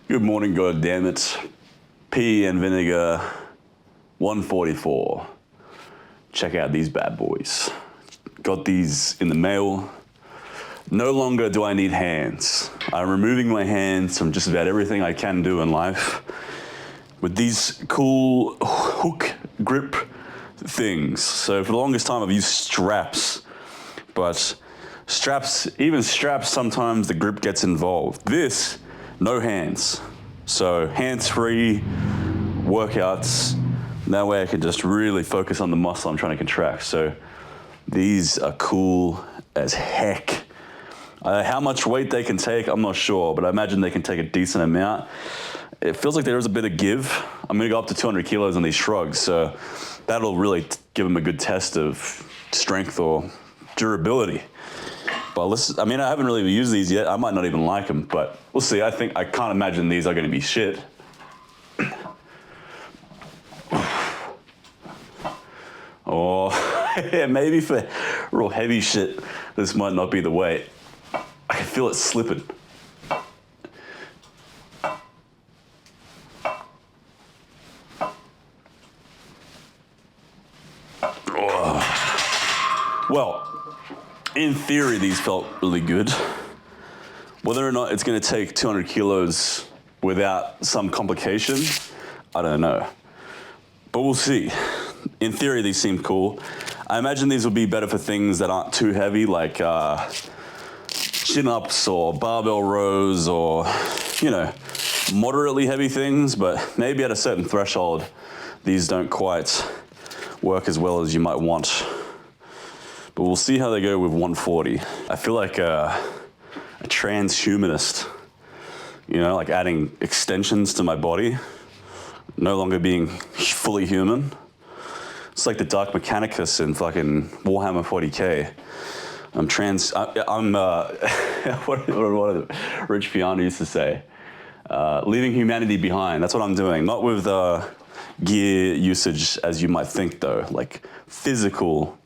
Good morning, God damn it. Pea and vinegar 144. Check out these bad boys. Got these in the mail. No longer do I need hands. I'm removing my hands from just about everything I can do in life with these cool hook grip things. So for the longest time I've used straps, but even straps, sometimes the grip gets involved. This, no hands. So hands-free workouts. That way I can just really focus on the muscle I'm trying to contract. So these are cool as heck. How much weight they can take, I'm not sure, but I imagine they can take a decent amount. It feels like there is a bit of give. I'm gonna go up to 200 kilos on these shrugs, so that'll really give them a good test of strength or durability. But I haven't really used these yet. I might not even like them, but we'll see. I can't imagine these are gonna be shit. Or yeah, maybe for real heavy shit, this might not be the weight. I can feel it slipping. Well, in theory, these felt really good. Whether or not it's gonna take 200 kilos without some complication, I don't know. But we'll see. In theory, these seem cool. I imagine these will be better for things that aren't too heavy, like chin-ups or barbell rows or, moderately heavy things, but maybe at a certain threshold, these don't quite work as well as you might want. But we'll see how they go with 140. I feel like a transhumanist, like adding extensions to my body, no longer being fully human. It's like the Dark Mechanicus in fucking Warhammer 40K. What did Rich Piano used to say? Leaving humanity behind, that's what I'm doing. Not with gear usage as you might think though, like physical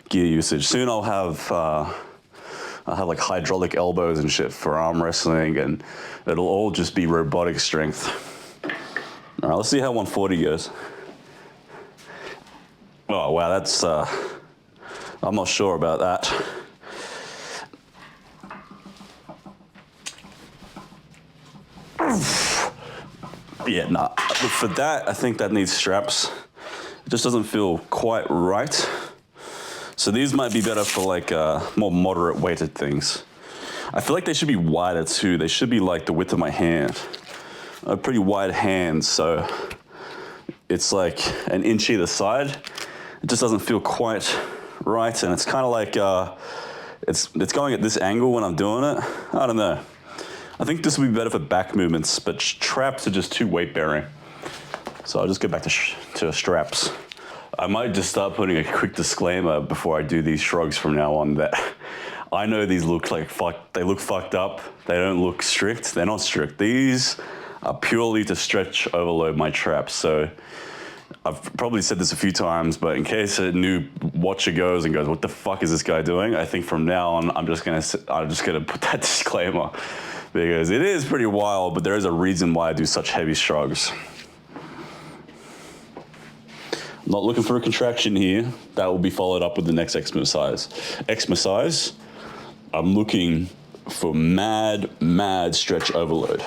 gear usage. Soon I'll have like hydraulic elbows and shit for arm wrestling, and it'll all just be robotic strength. All right, let's see how 140 goes. Oh wow, that's, I'm not sure about that. Yeah, nah, for that, I think that needs straps. It just doesn't feel quite right. So these might be better for like more moderate weighted things. I feel like they should be wider too. They should be like the width of my hand. I have pretty wide hands, so it's like an inch either side. It just doesn't feel quite right, and it's kind of like it's going at this angle when I'm doing it. I don't know. I think this would be better for back movements, but straps are just too weight bearing. So I'll just go back to straps. I might just start putting a quick disclaimer before I do these shrugs from now on that I know these look like they look fucked up. They don't look strict. They're not strict. These are purely to stretch overload my traps. So I've probably said this a few times, but in case a new watcher goes, what the fuck is this guy doing? I think from now on, I'm just gonna put that disclaimer because it is pretty wild, but there is a reason why I do such heavy shrugs. I'm not looking for a contraction here. That will be followed up with the next exercise. I'm looking for mad stretch overload.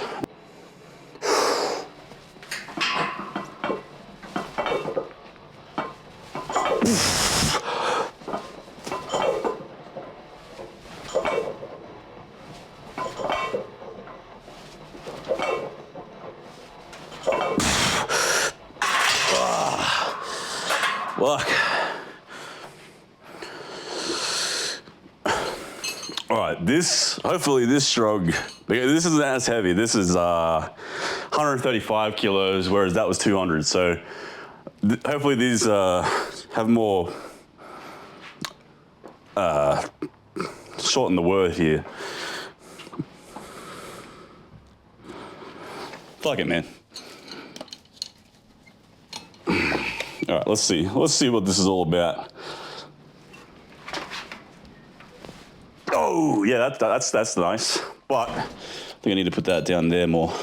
Look. All right, hopefully this shrug, because this isn't as heavy. This is 135 kilos, whereas that was 200. So hopefully these have more, shorten the word here. Fuck it, man. All right, let's see what this is all about. Oh, yeah, that's nice. But I think I need to put that down there more.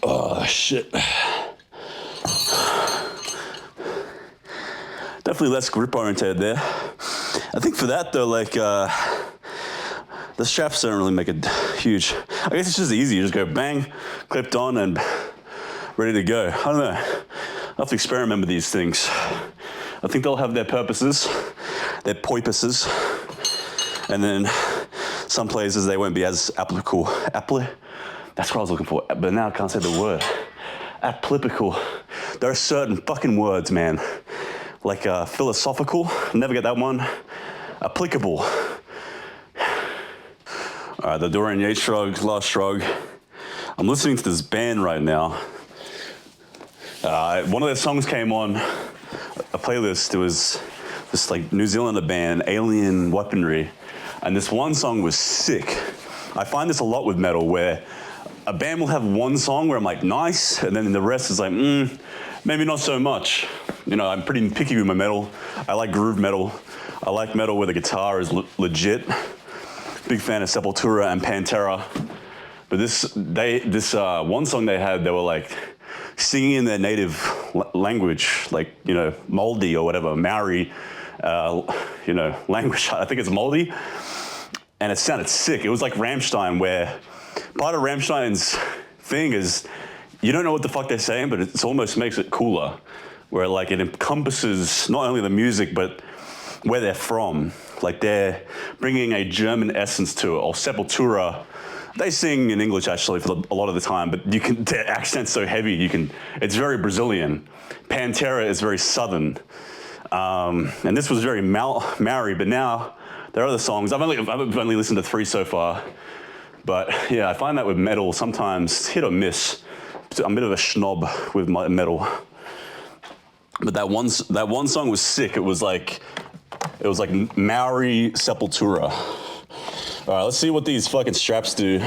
Oh, shit. Definitely less grip oriented there. I think for that though, like, the straps don't really make it huge. I guess it's just easy. You just go bang, clipped on and ready to go. I don't know. I'll have to experiment with these things. I think they'll have their purposes, their purposes, and then some places they won't be as applicable. That's what I was looking for, but now I can't say the word. Applicable. There are certain fucking words, man. Like philosophical, never get that one. Applicable. All right, the Dorian Yates shrug, last shrug. I'm listening to this band right now. One of their songs came on a playlist. It was this like New Zealander band, Alien Weaponry, and this one song was sick. I find this a lot with metal, where a band will have one song where I'm like, nice, and then the rest is like, maybe not so much. You know, I'm pretty picky with my metal. I like groove metal. I like metal where the guitar is legit. Big fan of Sepultura and Pantera. But this one song they had, they were like singing in their native language, like, you know, Mauri or whatever, Mauri, you know, language. I think it's Mauri. And it sounded sick. It was like Rammstein, where part of Rammstein's thing is you don't know what the fuck they're saying, but it almost makes it cooler, where like it encompasses not only the music, but where they're from. Like they're bringing a German essence to it. Or Sepultura, they sing in English actually for a lot of the time, but their accent's so heavy, it's very Brazilian. Pantera is very Southern. And this was very Maori, but now there are other songs. I've only listened to 3 so far. But yeah, I find that with metal, sometimes it's hit or miss. I'm a bit of a schnob with my metal. But that one song was sick. It was like Maori Sepultura. All right, let's see what these fucking straps do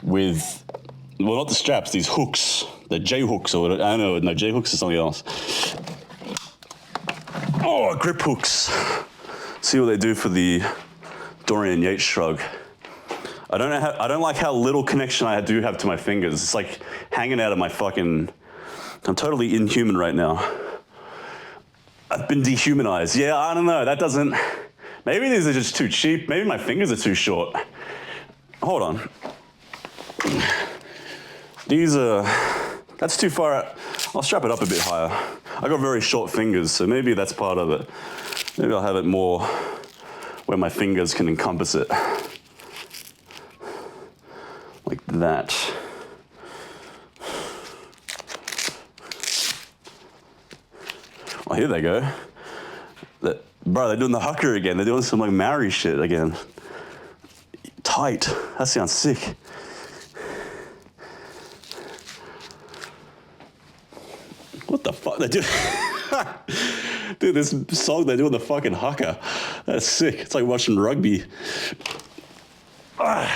with, well, not the straps, these hooks, the J hooks or whatever. I don't know, no, J hooks is something else. Oh, grip hooks. See what they do for the Dorian Yates shrug. I don't like how little connection I do have to my fingers. It's like hanging out of my fucking, I'm totally inhuman right now. I've been dehumanized. Yeah, I don't know, that doesn't, maybe these are just too cheap. Maybe my fingers are too short. Hold on. These are, that's too far out. I'll strap it up a bit higher. I got very short fingers, so maybe that's part of it. Maybe I'll have it more where my fingers can encompass it. Like that. Oh, here they go. Bro, they're doing the hucker again. They're doing some like Maori shit again. Tight. That sounds sick. What the fuck? They're doing... Dude, this song, they're doing the fucking hucker. That's sick. It's like watching rugby. Yeah,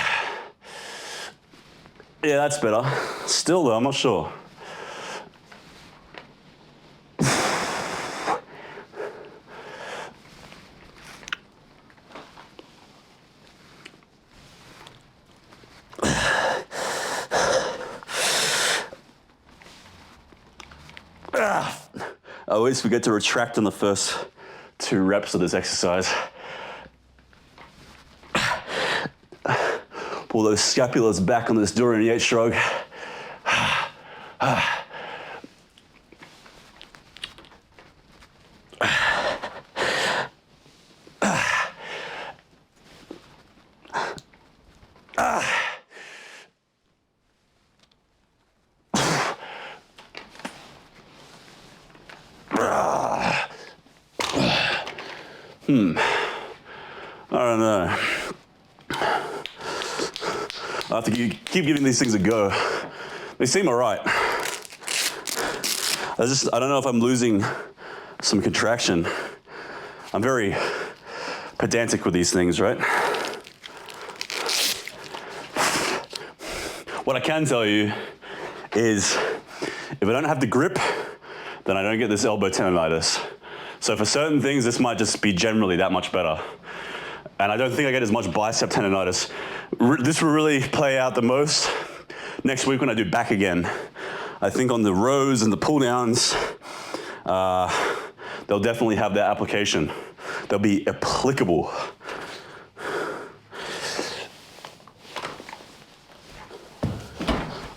that's better. Still though, I'm not sure. I always forget to retract on the first 2 reps of this exercise. Pull those scapulas back on this Dorian Yates shrug. I don't know. I have to keep giving these things a go. They seem all right. I don't know if I'm losing some contraction. I'm very pedantic with these things, right? What I can tell you is if I don't have the grip, then I don't get this elbow tendonitis. So for certain things, this might just be generally that much better. And I don't think I get as much bicep tendonitis. This will really play out the most next week when I do back again. I think on the rows and the pull downs, they'll definitely have their application. They'll be applicable.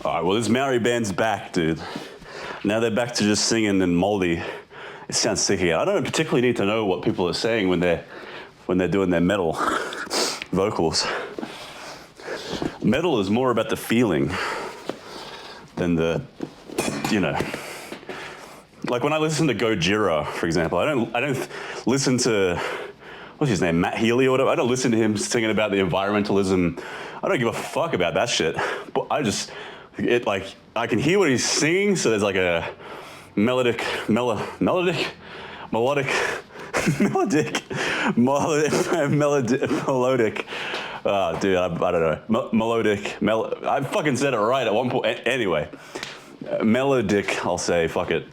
All right, well, this Mauri band's back, dude. Now they're back to just singing and moldy. It sounds sick again. I don't particularly need to know what people are saying when they're doing their metal vocals. Metal is more about the feeling than the, like when I listen to Gojira, for example, I don't listen to, what's his name, Matt Healy or whatever. I don't listen to him singing about the environmentalism. I don't give a fuck about that shit. But I can hear what he's singing, so there's like a melodic. Dude, I don't know. Melodic. I fucking said it right at one point. Anyway, melodic, I'll say, fuck it.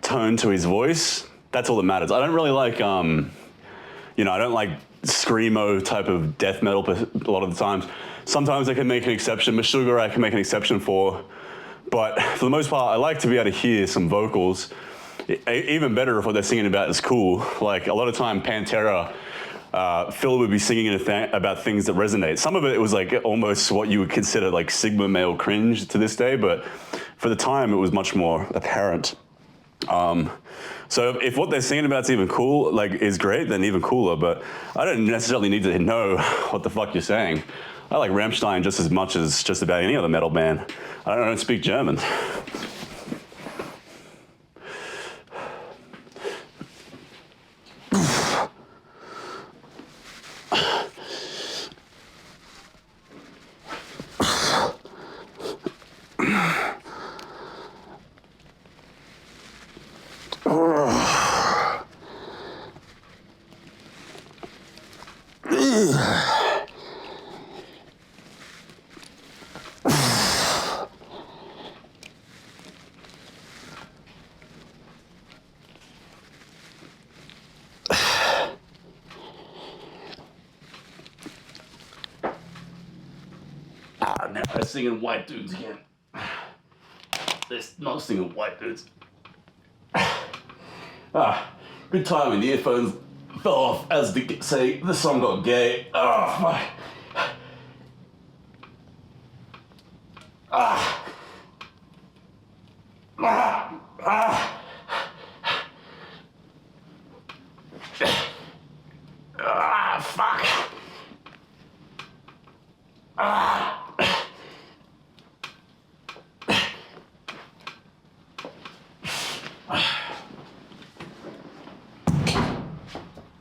Tone to his voice. That's all that matters. I don't really like, I don't like screamo type of death metal a lot of the times. Sometimes I can make an exception. Meshuggah I can make an exception for. But for the most part, I like to be able to hear some vocals. Even better if what they're singing about is cool. Like a lot of time, Pantera, Phil would be singing about things that resonate. Some of it was like almost what you would consider like Sigma male cringe to this day, but for the time it was much more apparent. So if what they're singing about is even cool, is great, then even cooler, but I don't necessarily need to know what the fuck you're saying. I like Rammstein just as much as just about any other metal band. I don't speak German. Now they're singing white dudes again. They're not singing white dudes. Good timing. The earphones fell off as the song got gay. Oh, fuck. Fuck.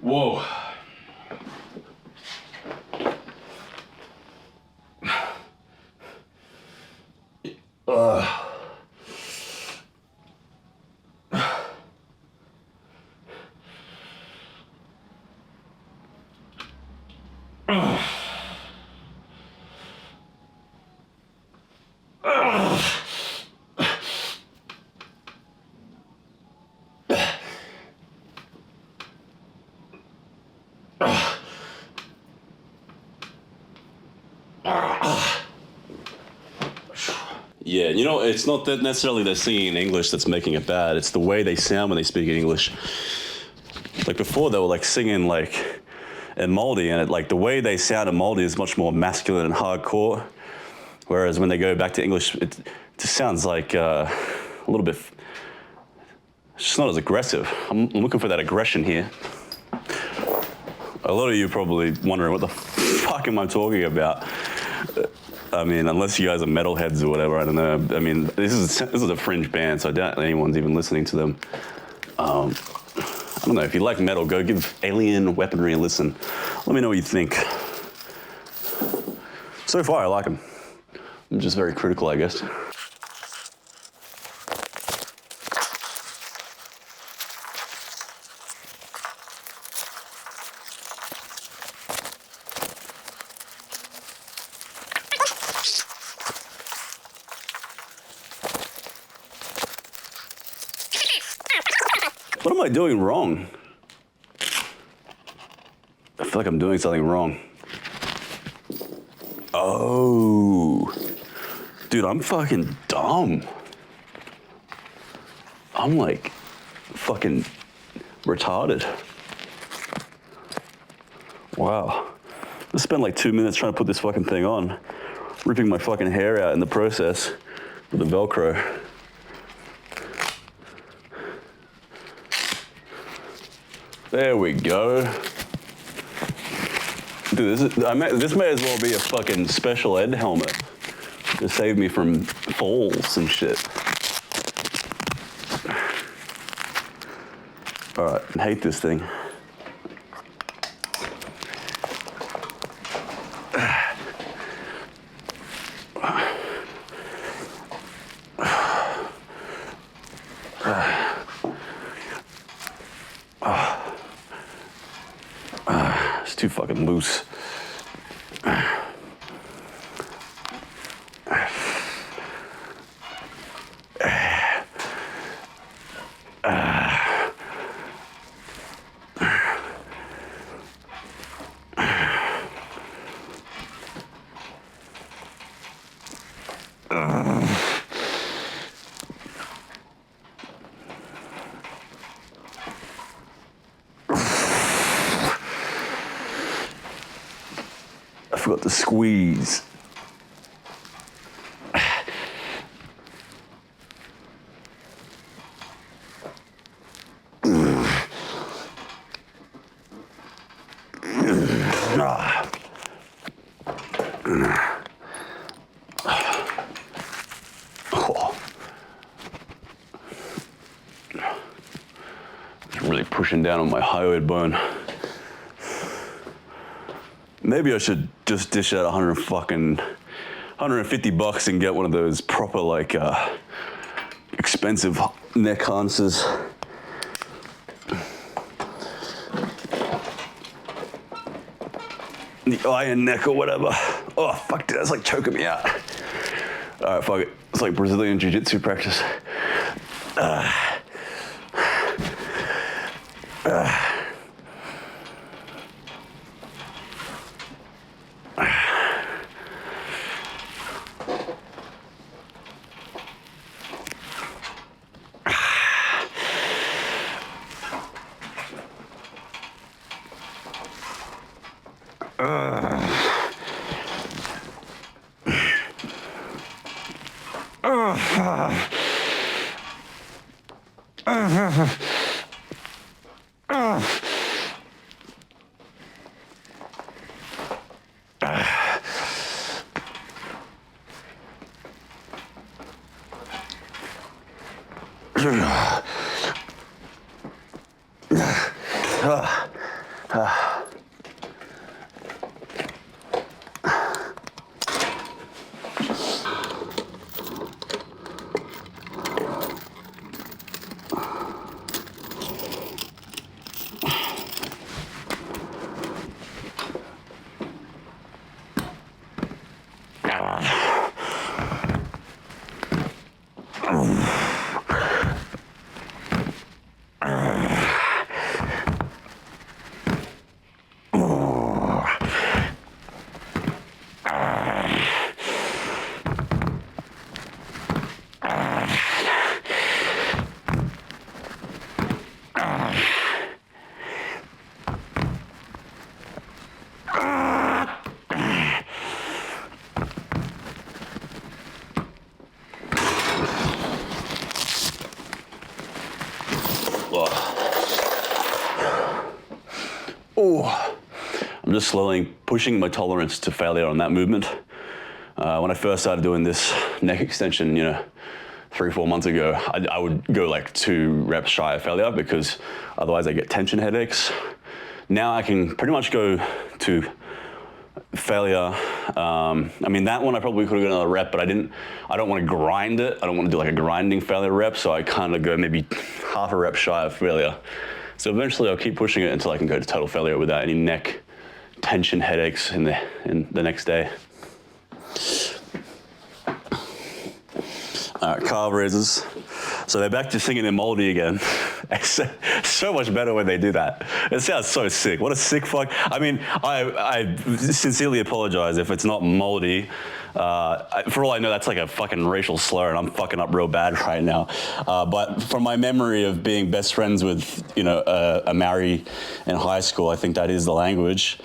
Whoa. Yeah, it's not that necessarily they're singing in English that's making it bad. It's the way they sound when they speak in English. Like before, they were singing in Moldy, and the way they sound in Moldy is much more masculine and hardcore. Whereas when they go back to English, it just sounds like a little bit. It's just not as aggressive. I'm looking for that aggression here. A lot of you are probably wondering what the fuck am I talking about. I mean, unless you guys are metalheads or whatever, I don't know. I mean, this is a fringe band, so I doubt anyone's even listening to them. I don't know, if you like metal, go give Alien Weaponry a listen. Let me know what you think. So far, I like them. I'm just very critical, I guess. What am I doing wrong? I feel like I'm doing something wrong. Oh. Dude, I'm fucking dumb. I'm like fucking retarded. Wow. I spent like 2 minutes trying to put this fucking thing on, ripping my fucking hair out in the process with the Velcro. There we go. Dude, this may as well be a fucking special ed helmet to save me from falls and shit. All right, I hate this thing. It's too fucking loose. I forgot to squeeze. Really pushing down on my hyoid bone. Maybe I should just dish out $150 and get one of those proper like expensive neck harnesses. The iron neck or whatever. Oh fuck, dude, that's like choking me out. All right, fuck it. It's like Brazilian jiu-jitsu practice. Oh, I'm just slowly pushing my tolerance to failure on that movement. When I first started doing this neck extension, 3-4 months ago, I would go like 2 reps shy of failure because otherwise I get tension headaches. Now I can pretty much go to failure. I mean, that one I probably could have got another rep, but I don't want to grind it. I don't want to do like a grinding failure rep, so I kind of go maybe half a rep shy of failure. So eventually I'll keep pushing it until I can go to total failure without any neck tension headaches in the next day. All right, calf raises. So they're back to singing in Mauri again. It's so much better when they do that. It sounds so sick. What a sick fuck. I mean, I sincerely apologize if it's not Mauri. For all I know, that's like a fucking racial slur, and I'm fucking up real bad right now. But from my memory of being best friends with, a Mauri in high school, I think that is the language.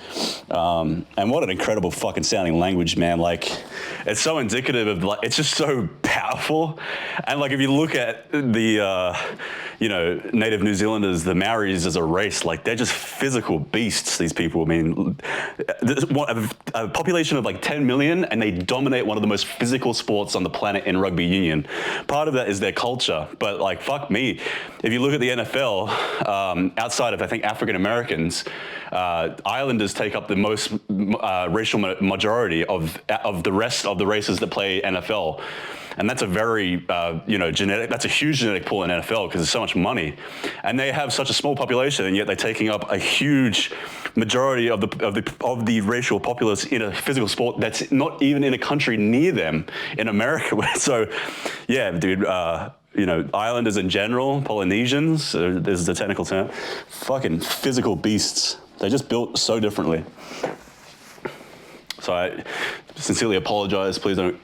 And what an incredible fucking sounding language, man. Like, it's so indicative of, like, it's just so powerful. And like, if you look at the, native New Zealanders, the Maoris as a race, like, they're just physical beasts, these people. I mean, a population of like 10 million, and they dominate one of the most physical sports on the planet in rugby union. Part of that is their culture, but like, fuck me. If you look at the NFL, outside of, I think, African Americans, Islanders take up the most racial majority of the rest of the races that play NFL. And that's a very, that's a huge genetic pool in NFL because there's so much money. And they have such a small population, and yet they're taking up a huge majority of the racial populace in a physical sport that's not even in a country near them in America. So, yeah, dude, Islanders in general, Polynesians, this is the technical term, fucking physical beasts. They're just built so differently. So I sincerely apologize. Please don't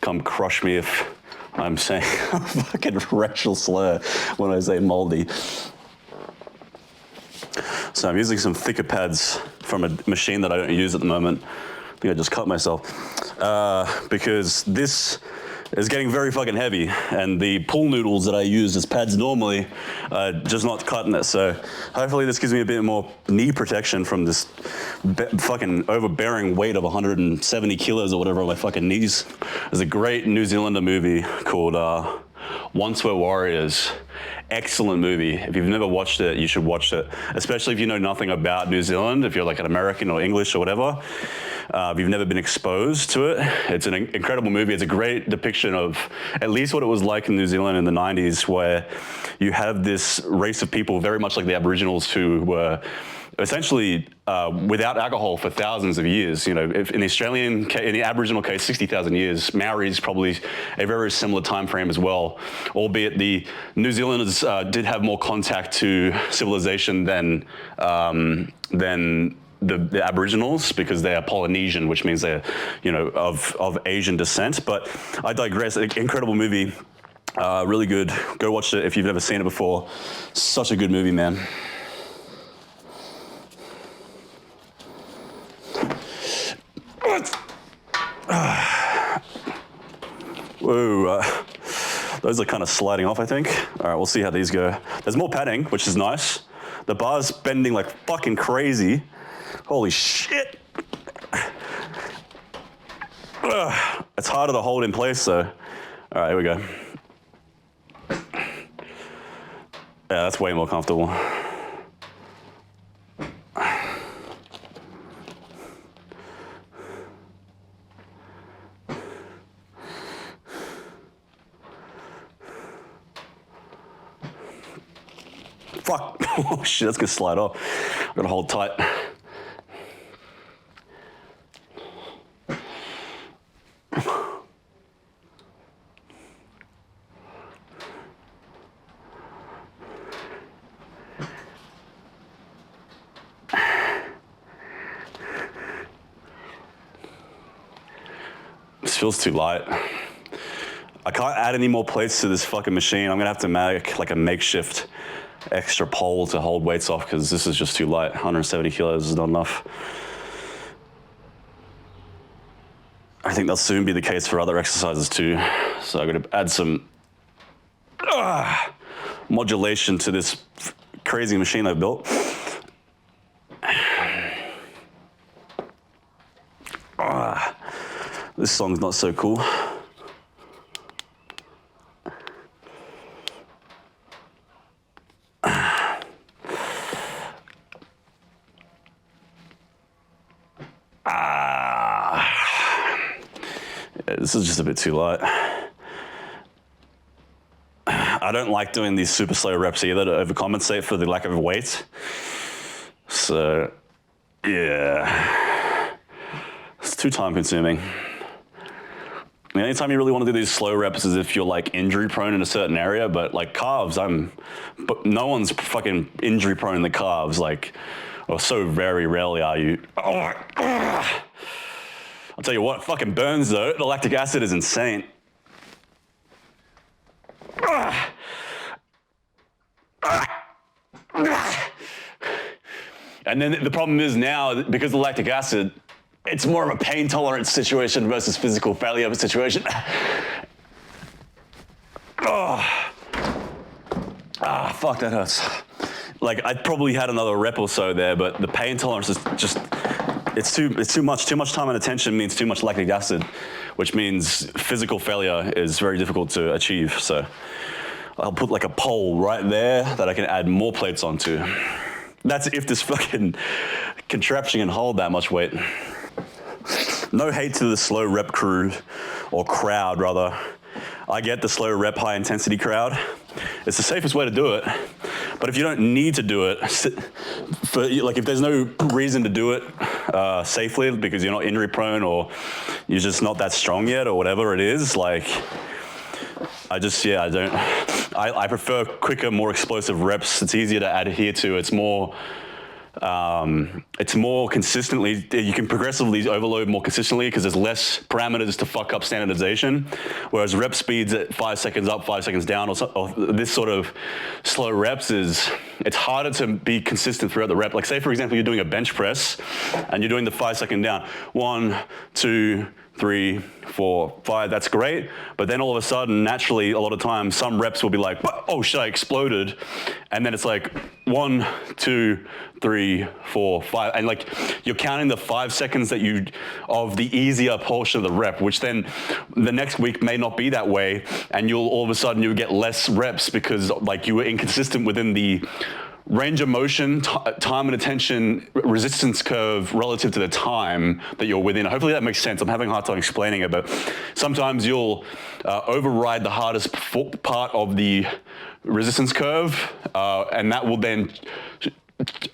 come crush me if I'm saying a fucking racial slur when I say moldy. So I'm using some thicker pads from a machine that I don't use at the moment. I think I just cut myself. Because this is getting very fucking heavy, and the pool noodles that I use as pads normally are just not cutting it. So hopefully this gives me a bit more knee protection from this fucking overbearing weight of 170 kilos or whatever on my fucking knees. There's a great New Zealander movie called Once Were Warriors. Excellent movie. If you've never watched it, you should watch it, especially if you know nothing about New Zealand, if you're like an American or English or whatever. If you've never been exposed to it, it's an incredible movie. It's a great depiction of at least what it was like in New Zealand in the 90s, where you have this race of people very much like the Aboriginals who were essentially without alcohol for thousands of years. You know, if in the Aboriginal case, 60,000 years. Maori's probably a very similar time frame as well, albeit the New Zealanders did have more contact to civilization than the Aboriginals, because they are Polynesian, which means they're, of Asian descent. But I digress. Incredible movie, really good. Go watch it if you've never seen it before. Such a good movie, man. Whoa, those are kind of sliding off, I think. All right, we'll see how these go. There's more padding, which is nice. The bar's bending like fucking crazy. Holy shit. It's harder to hold in place though. All right, here we go. Yeah, that's way more comfortable. Fuck. Oh shit, that's gonna slide off. I'm gonna hold tight. This feels too light. I can't add any more plates to this fucking machine. I'm gonna have to make like a makeshift extra pole to hold weights off, because this is just too light. 170 kilos is not enough. I think that'll soon be the case for other exercises too. So I'm gonna add some modulation to this crazy machine I've built. This song's not so cool. this is just a bit too light. I don't like doing these super slow reps either to overcompensate for the lack of weight. So, yeah, it's too time consuming. The only time you really want to do these slow reps is if you're like injury prone in a certain area, but like calves, but no one's fucking injury prone in the calves, like, or so very rarely are you. I'll tell you what, fucking burns though. The lactic acid is insane. And then the problem is now, because of the lactic acid, it's more of a pain tolerance situation versus physical failure situation. Fuck, that hurts. Like, I probably had another rep or so there, but the pain tolerance is just, it's too much. Too much time and attention means too much lactic acid, which means physical failure is very difficult to achieve. So I'll put like a pole right there that I can add more plates onto. That's if this fucking contraption can hold that much weight. No hate to the slow rep crew, or crowd rather. I get the slow rep, high intensity crowd. It's the safest way to do it. But if you don't need to do it, if there's no reason to do it safely because you're not injury prone or you're just not that strong yet or whatever it is, like, I prefer quicker, more explosive reps. It's easier to adhere to. It's more consistently, you can progressively overload more consistently because there's less parameters to fuck up standardization. Whereas rep speeds at 5 seconds up, 5 seconds down, or this sort of slow reps it's harder to be consistent throughout the rep. Like, say for example, you're doing a bench press and you're doing the 5 second down. 1, 2, 3, 4, 5, that's great. But then all of a sudden, naturally, a lot of times, some reps will be like, oh shit, I exploded. And then it's like 1, 2, 3, 4, 5. And like, you're counting the 5 seconds of the easier portion of the rep, which then the next week may not be that way. And all of a sudden you get less reps because like you were inconsistent within the range of motion, time and attention, resistance curve relative to the time that you're within. Hopefully that makes sense. I'm having a hard time explaining it, but sometimes you'll override the hardest part of the resistance curve, and that will then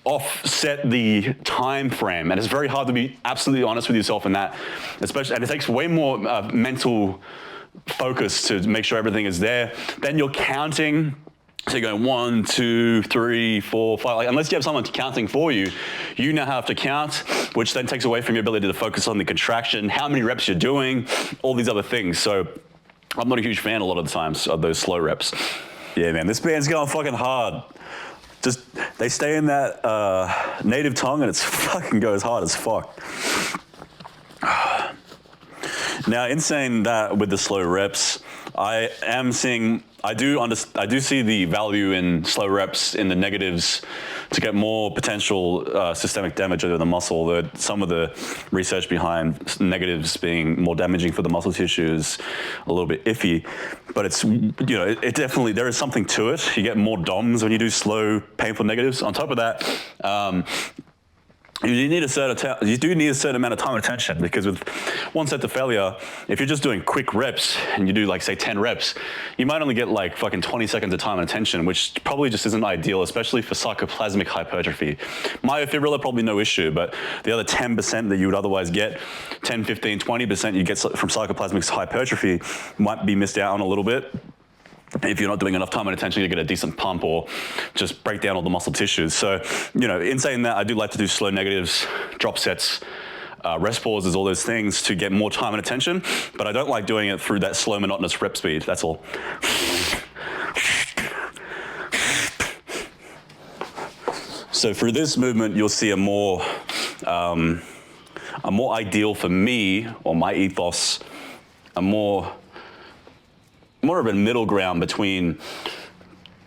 offset the time frame. And it's very hard to be absolutely honest with yourself in that, especially, and it takes way more mental focus to make sure everything is there. Then you're counting. So you're going 1, 2, 3, 4, 5. Like, unless you have someone counting for you, you now have to count, which then takes away from your ability to focus on the contraction, how many reps you're doing, all these other things. So I'm not a huge fan a lot of the times of those slow reps. Yeah, man, this band's going fucking hard. Just, they stay in that native tongue and it's fucking goes hard as fuck. Now, in saying that with the slow reps, I do see the value in slow reps in the negatives to get more potential systemic damage over the muscle. Some of the research behind negatives being more damaging for the muscle tissue is a little bit iffy, but it's, it definitely, there is something to it. You get more DOMs when you do slow, painful negatives. On top of that, you do need a certain amount of time and attention, because with one set to failure, if you're just doing quick reps and you do like say 10 reps, you might only get like fucking 20 seconds of time and attention, which probably just isn't ideal, especially for sarcoplasmic hypertrophy. Myofibrillar, probably no issue, but the other 10% that you would otherwise get, 10, 15, 20% you get from sarcoplasmic hypertrophy might be missed out on a little bit. If you're not doing enough time and attention, you get a decent pump or just break down all the muscle tissues. So, in saying that, I do like to do slow negatives, drop sets, rest pauses, all those things to get more time and attention, but I don't like doing it through that slow, monotonous rep speed, that's all. So through this movement, you'll see a more ideal for me, or my ethos, more of a middle ground between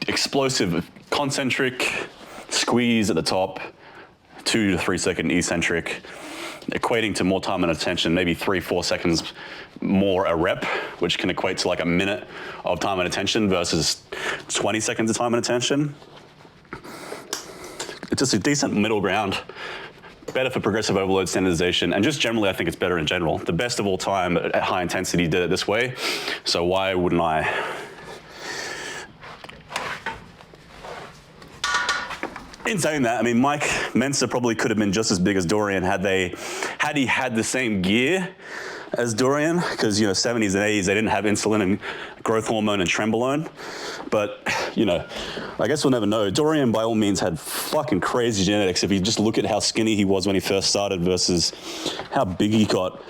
explosive concentric squeeze at the top, 2 to 3 second eccentric, equating to more time and attention, maybe 3-4 seconds more a rep, which can equate to like a minute of time and attention versus 20 seconds of time and attention. It's just a decent middle ground better for progressive overload standardization, and just generally I think it's better in general. The best of all time at high intensity did it this way, so why wouldn't I? In saying that, I mean, Mike Mensa probably could have been just as big as Dorian had he had the same gear as Dorian, because, you know, 70s and 80s, they didn't have insulin and growth hormone and trenbolone. But, you know, I guess we'll never know. Dorian, by all means, had fucking crazy genetics. If you just look at how skinny he was when he first started versus how big he got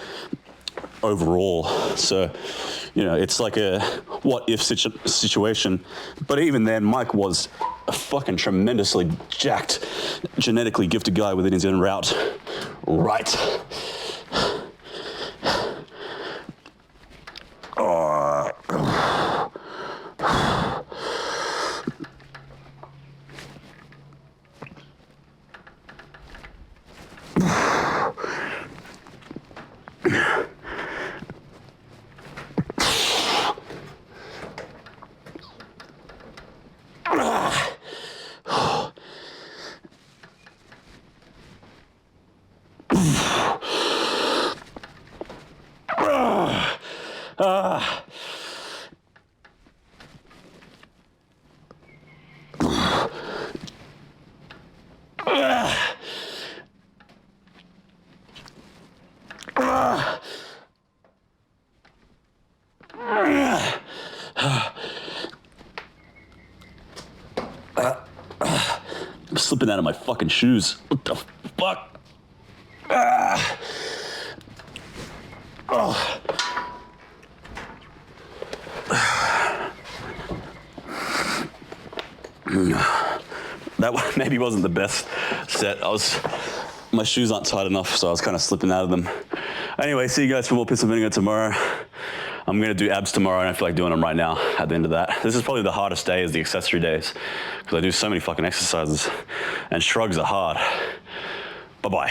overall. So, you know, it's like a what-if situation. But even then, Mike was a fucking tremendously jacked, genetically gifted guy within his own route. Right. I'm slipping out of my fucking shoes. What the fuck? Oh. That one maybe wasn't the best set. My shoes aren't tight enough, so I was kind of slipping out of them. Anyway, see you guys for more Piss and Vinegar tomorrow. I'm gonna do abs tomorrow, and I feel like doing them right now at the end of that. This is probably the hardest day, is the accessory days, because I do so many fucking exercises, and shrugs are hard. Bye-bye.